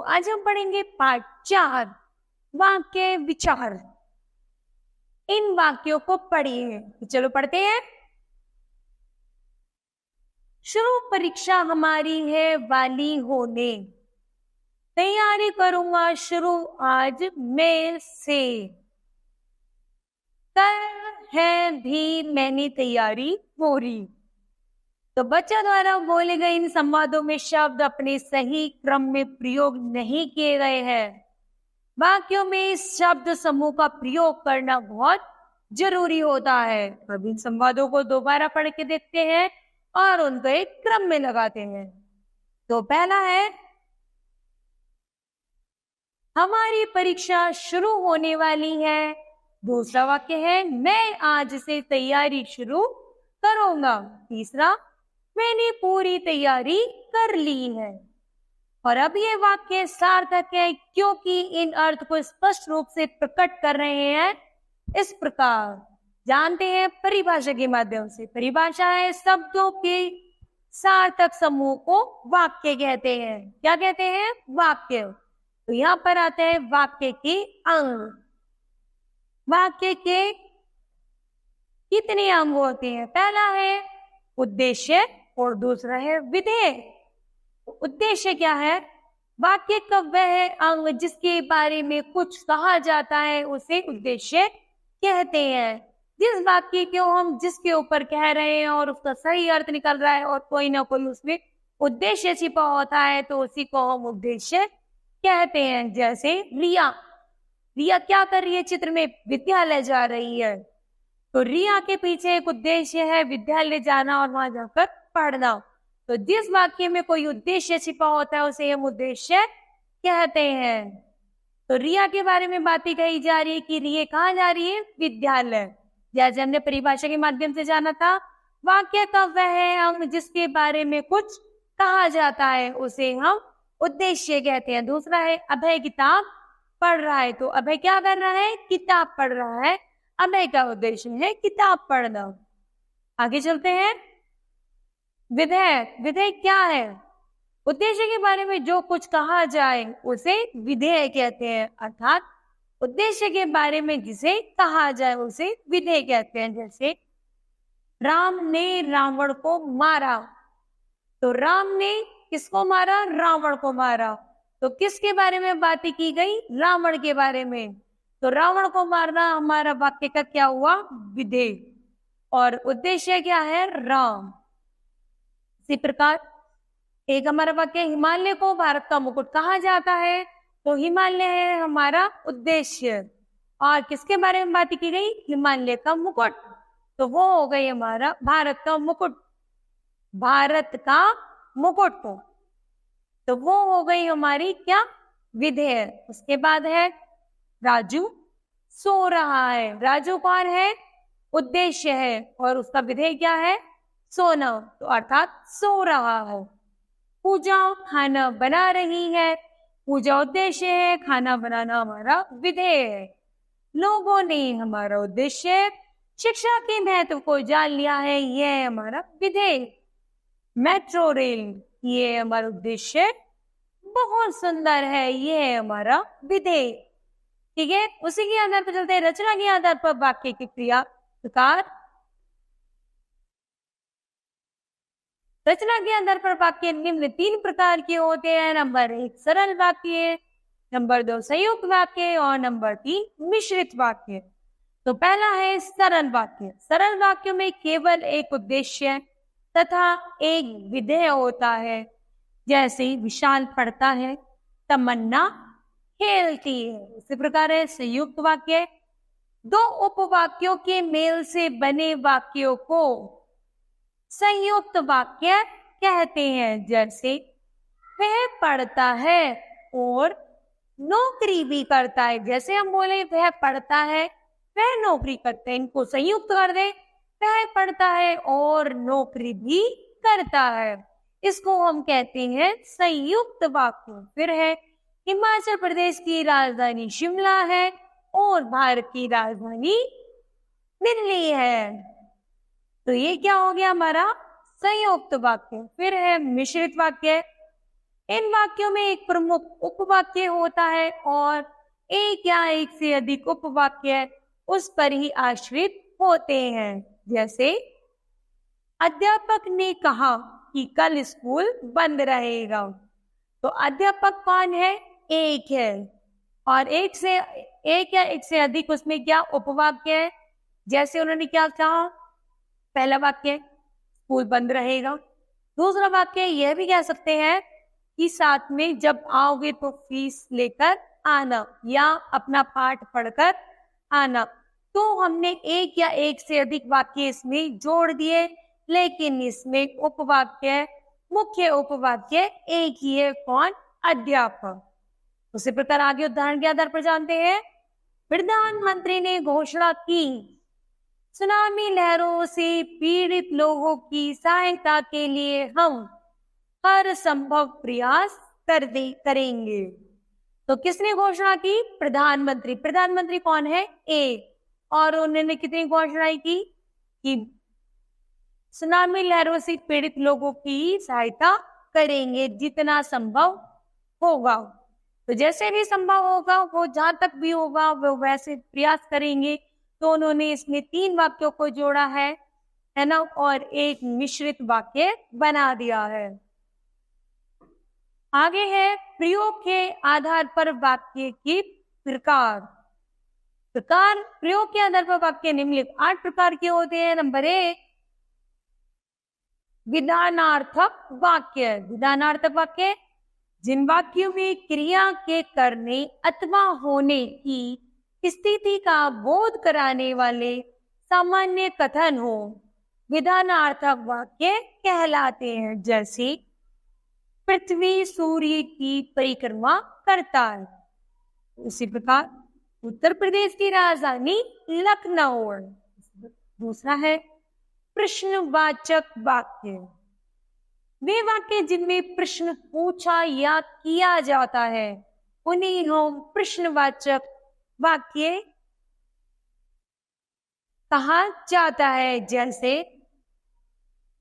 आज हम पढ़ेंगे पाठ 4 वाक्य विचार। इन वाक्यों को पढ़िए। तो चलो पढ़ते हैं। शुरू परीक्षा हमारी है वाली होने, तैयारी करूंगा शुरू आज मैं से, कर है भी मैंने तैयारी पूरी। तो बच्चों द्वारा बोले गए इन संवादों में शब्द अपने सही क्रम में प्रयोग नहीं किए गए हैं। वाक्यों में इस शब्द समूह का प्रयोग करना बहुत जरूरी होता है। अब इन संवादों को दोबारा पढ़ के देखते हैं और उनको एक क्रम में लगाते हैं। तो पहला है, हमारी परीक्षा शुरू होने वाली है। दूसरा वाक्य है, मैं आज से तैयारी शुरू करूंगा। तीसरा, मैंने पूरी तैयारी कर ली है। और अब ये वाक्य सार्थक है क्योंकि इन अर्थ को स्पष्ट रूप से प्रकट कर रहे हैं। इस प्रकार जानते हैं परिभाषा के माध्यम से। परिभाषा है शब्दों के सार्थक समूह को वाक्य कहते हैं। क्या कहते हैं? वाक्य। तो यहाँ पर आते हैं वाक्य के अंग। वाक्य के कितने अंग होते हैं? पहला है उद्देश्य और दूसरा है विधेय। उद्देश्य क्या है? वाक्य का वह अंग जिसके बारे में कुछ कहा जाता है उसे उद्देश्य कहते हैं। जिस वाक्य को हम जिसके ऊपर कह रहे हैं और उसका सही अर्थ निकल रहा है और कोई ना कोई उसमें उद्देश्य छिपा होता है तो उसी को हम उद्देश्य कहते हैं। जैसे रिया, रिया क्या कर रही है? चित्र में विद्यालय जा रही है। तो रिया के पीछे एक उद्देश्य है, विद्यालय जाना और वहां जाकर पढ़ना। तो जिस वाक्य में कोई उद्देश्य छिपा होता है उसे हम उद्देश्य कहते हैं। तो रिया के बारे में बातें कही जा रही है कि रिया कहाँ जा रही है? विद्यालय। जैसे हमने परिभाषा के माध्यम से जाना था, वाक्य का वह अंग जिसके बारे में कुछ कहा जाता है उसे हम उद्देश्य कहते हैं। दूसरा है अभय किताब पढ़ रहा है। तो अभय क्या कर रहा है? किताब पढ़ रहा है। अभय का उद्देश्य है किताब पढ़ना। आगे चलते हैं। विधेय। विधेय क्या है? उद्देश्य के बारे में जो कुछ कहा जाए उसे विधेय कहते हैं। अर्थात उद्देश्य के बारे में जिसे कहा जाए उसे विधेय कहते हैं। जैसे राम ने रावण को मारा। तो राम ने किसको मारा? रावण को मारा। तो किसके बारे में बातें की गई? रावण के बारे में। तो रावण को मारना हमारा वाक्य का क्या हुआ? विधेय। और उद्देश्य क्या है? राम। इसी प्रकार एक हमारा वाक्य, हिमालय को भारत का मुकुट कहा जाता है। तो हिमालय है हमारा उद्देश्य और किसके बारे में बात की गई? हिमालय का मुकुट। तो वो हो गई हमारा भारत का मुकुट। भारत का मुकुट तो वो हो गई हमारी क्या? विधेय। उसके बाद है राजू सो रहा है। राजू कौन है? उद्देश्य है और उसका विधेय क्या है? सोना। तो अर्थात सो रहा है। पूजा खाना बना रही है। पूजा उद्देश्य है, खाना बनाना हमारा विधेय है। लोगों ने हमारा उद्देश्य, शिक्षा के महत्व को जान लिया है, यह हमारा विधेय। मेट्रो रेल ये हमारा उद्देश्य, बहुत सुंदर है, यह हमारा विधेय। ठीक है। उसी के आधार पर चलते हैं। रचना के आधार पर वाक्य की क्रिया प्रकार। रचना के आधार पर वाक्य निम्न 3 प्रकार के होते हैं। नंबर 1 सरल वाक्य, नंबर 2 संयुक्त वाक्य और नंबर 3 मिश्रित वाक्य। तो पहला है सरल वाक्य। सरल वाक्यों में केवल एक उद्देश्य तथा एक विधेय होता है। जैसे विशाल पढ़ता है, तमन्ना खेलती है। इसी प्रकार है संयुक्त वाक्य। 2 उपवाक्यों के मेल से बने वाक्यों को संयुक्त वाक्य कहते हैं। जैसे वह पढ़ता है और नौकरी भी करता है। जैसे हम बोले वह पढ़ता है, वह नौकरी करते हैं। इनको संयुक्त कर दे, वह पढ़ता है और नौकरी भी करता है। इसको हम कहते हैं संयुक्त वाक्य। फिर है हिमाचल प्रदेश की राजधानी शिमला है और भारत की राजधानी दिल्ली है। तो ये क्या हो गया हमारा? संयुक्त वाक्य। फिर है मिश्रित वाक्य। इन वाक्यों में एक प्रमुख उपवाक्य होता है और एक या एक से अधिक उपवाक्य उस पर ही आश्रित होते हैं। जैसे अध्यापक ने कहा कि कल स्कूल बंद रहेगा। तो अध्यापक कौन है? एक है, और एक या एक से अधिक उसमें क्या उपवाक्य है। जैसे उन्होंने क्या कहा, पहला वाक्य स्कूल बंद रहेगा। दूसरा वाक्य यह भी कह सकते हैं कि साथ में जब आओगे तो फीस लेकर आना या अपना पाठ पढ़कर आना। तो हमने एक या एक से अधिक वाक्य इसमें जोड़ दिए, लेकिन इसमें उपवाक्य, मुख्य उपवाक्य एक ही है, कौन? अध्यापक। उसी प्रकार आगे उदाहरण के आधार पर जानते हैं। प्रधानमंत्री ने घोषणा की, सुनामी लहरों से पीड़ित लोगों की सहायता के लिए हम हर संभव प्रयास करेंगे। तो किसने घोषणा की? प्रधानमंत्री। प्रधानमंत्री कौन है? ए। और उन्होंने कितनी घोषणाएं की कि सुनामी लहरों से पीड़ित लोगों की सहायता करेंगे जितना संभव होगा। तो जैसे भी संभव होगा, वो जहां तक भी होगा वो वैसे प्रयास करेंगे। तो उन्होंने इसमें 3 वाक्यों को जोड़ा है ना, और एक मिश्रित वाक्य बना दिया है। आगे है प्रयोग के आधार पर वाक्य की प्रकार। प्रयोग के आधार पर वाक्य निम्नलिखित 8 प्रकार के होते हैं। नंबर 1, विधानार्थक वाक्य। विधानार्थक वाक्य जिन वाक्यों में क्रिया के करने अथवा होने की स्थिति का बोध कराने वाले सामान्य कथन हो, विधानार्थक वाक्य कहलाते हैं। जैसे पृथ्वी सूर्य की परिक्रमा करता है। उसी प्रकार उत्तर प्रदेश की राजधानी लखनऊ। दूसरा है प्रश्नवाचक वाक्य। वे वाक्य जिनमें प्रश्न पूछा या किया जाता है उन्हें हम प्रश्नवाचक वाक्य कहा जाता है। जैसे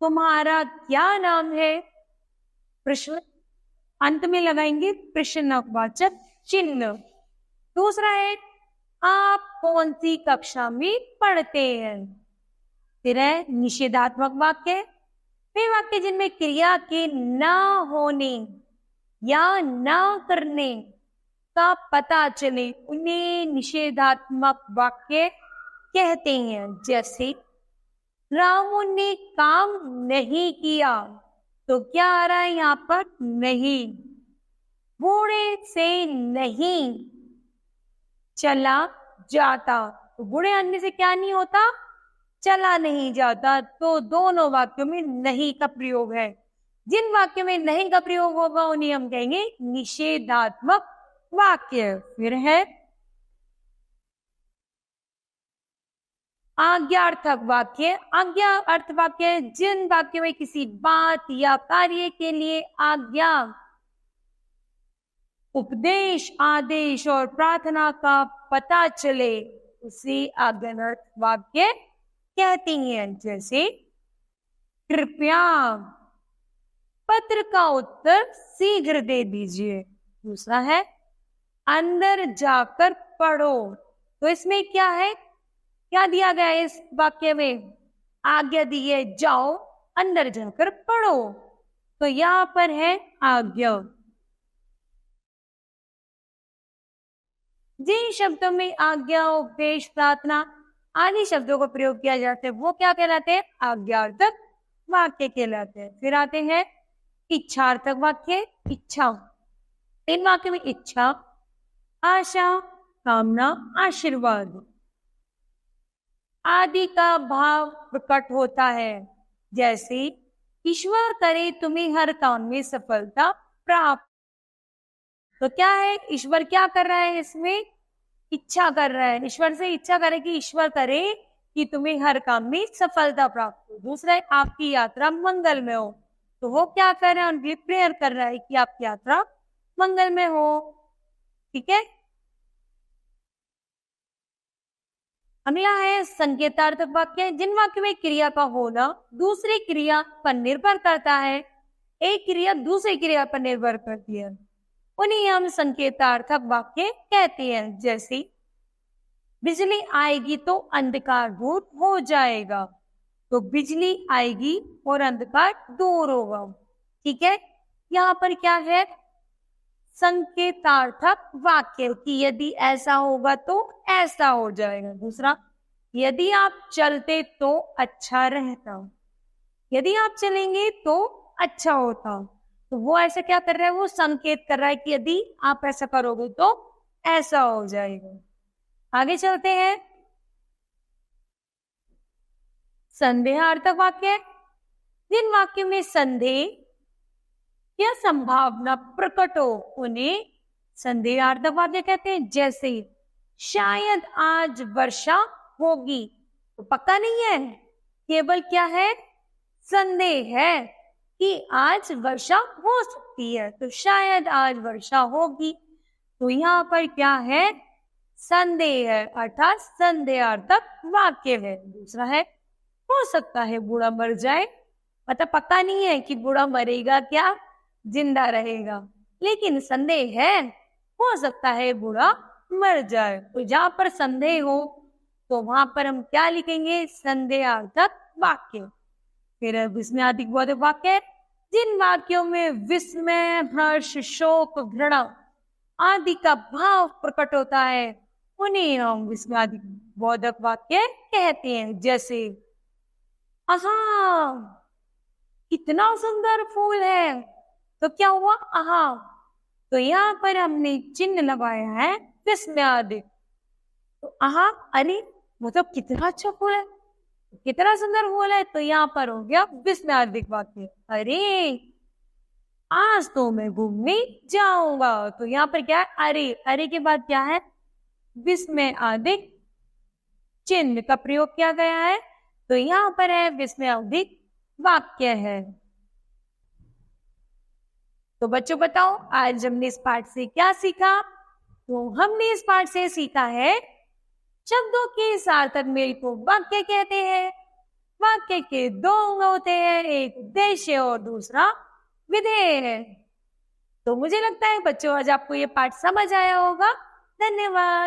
तुम्हारा क्या नाम है? प्रश्न, अंत में लगाएंगे प्रश्नवाचक चिन्ह। दूसरा है आप कौन सी कक्षा में पढ़ते हैं? फिर है निषेधात्मक वाक्य। वे वाक्य जिनमें क्रिया के न होने या न करने का पता चले उन्हें निषेधात्मक वाक्य कहते हैं। जैसे रामू ने काम नहीं किया। तो क्या आ रहा है यहाँ पर? नहीं। बूढ़े से नहीं चला जाता। तो बूढ़े आदमी से क्या नहीं होता? चला नहीं जाता। तो दोनों वाक्यों में नहीं का प्रयोग है। जिन वाक्यों में नहीं का प्रयोग होगा उन्हें हम कहेंगे निषेधात्मक वाक्य। फिर है आज्ञार्थक वाक्य। आज्ञा अर्थ वाक्य जिन वाक्यों में किसी बात या कार्य के लिए आज्ञा, उपदेश, आदेश और प्रार्थना का पता चले उसे आज्ञार्थक वाक्य कहती हैं। जैसे कृपया पत्र का उत्तर शीघ्र दे दीजिए। दूसरा है अंदर जाकर पढ़ो। तो इसमें क्या है, क्या दिया गया है? इस वाक्य में आज्ञा दी है, जाओ अंदर जाकर पढ़ो। तो यहां पर है आज्ञा। जिन शब्दों में आज्ञा, उपदेश, प्रार्थना आदि शब्दों को प्रयोग किया जाता है वो क्या कहलाते हैं? आज्ञार्थक वाक्य कहलाते हैं। फिर आते हैं इच्छार्थक वाक्य। इच्छा, इन वाक्यों में इच्छा, आशा, कामना, आशीर्वाद आदि का भाव प्रकट होता है। जैसे ईश्वर करे तुम्हें हर काम में सफलता प्राप्त। तो क्या है? ईश्वर क्या कर रहा है? इसमें इच्छा कर रहा है। ईश्वर से इच्छा करे कि ईश्वर करे कि तुम्हें हर काम में सफलता प्राप्त हो। दूसरा है आपकी यात्रा मंगल में हो। तो वो क्या कर रहा है? उनके लिए प्रेयर कर रहा है कि आपकी यात्रा मंगल में हो। ठीक है। अगला है संकेतार्थक वाक्य। जिन वाक्यों में क्रिया का होना दूसरी क्रिया पर निर्भर करता है। एक क्रिया दूसरी क्रिया पर निर्भर करती है, उन्हें हम संकेतार्थक वाक्य कहते हैं। जैसे बिजली आएगी तो अंधकार दूर हो जाएगा, तो बिजली आएगी और अंधकार दूर होगा। ठीक है, यहाँ पर क्या है, संकेतार्थक वाक्य कि यदि ऐसा होगा तो ऐसा हो जाएगा। दूसरा, यदि आप चलते तो अच्छा रहता, यदि आप चलेंगे तो अच्छा होता। तो वो ऐसा क्या कर रहा है, वो संकेत कर रहा है कि यदि आप ऐसा करोगे तो ऐसा हो जाएगा। आगे चलते हैं, संदेहार्थक वाक्य, जिन वाक्यों में संदेह या संभावना प्रकट हो उन्हें संदेहार्थक वाक्य कहते हैं। जैसे शायद आज वर्षा होगी, तो पक्का नहीं है, केवल क्या है, संदेह है कि आज वर्षा हो सकती है, तो शायद आज वर्षा होगी। तो यहाँ पर क्या है, संदेह है, अर्थात संदेहार्थक वाक्य है। दूसरा है, हो सकता है बूढ़ा मर जाए, मतलब पता नहीं है कि बूढ़ा मरेगा क्या जिंदा रहेगा, लेकिन संदेह है, हो सकता है बूढ़ा मर जाए। तो जहां पर संदेह हो तो वहां पर हम क्या लिखेंगे, संदेहार्थक वाक्य। फिर विस्मयादिक बोधक वाक्य, जिन वाक्यों में विस्मय, हर्ष, शोक, घृणा आदि का भाव प्रकट होता है उन्हें हम विस्मयादिक बोधक वाक्य कहते हैं। जैसे आहा कितना सुंदर फूल है, तो क्या हुआ, आहा। तो यहाँ पर हमने चिन्ह लगाया है विस्मयादिक। तो आहा, अरे मतलब कितना अच्छा फूल है, कितना सुंदर फूल है, तो यहाँ पर हो गया विस्मयादिक वाक्य। अरे आज तो मैं घूमने जाऊंगा, तो यहाँ पर क्या है, अरे, अरे के बाद क्या है, विस्मयादिक चिन्ह का प्रयोग किया गया है, तो यहाँ पर है विस्मयादिक वाक्य है। तो बच्चों बताओ आज हमने इस पाठ से क्या सीखा। तो हमने इस पाठ से सीखा है शब्दों के सार्थक मेल को वाक्य कहते हैं। वाक्य के दो अंग होते हैं, एक उद्देश्य और दूसरा विधेय है। तो मुझे लगता है बच्चों आज आपको ये पाठ समझ आया होगा। धन्यवाद।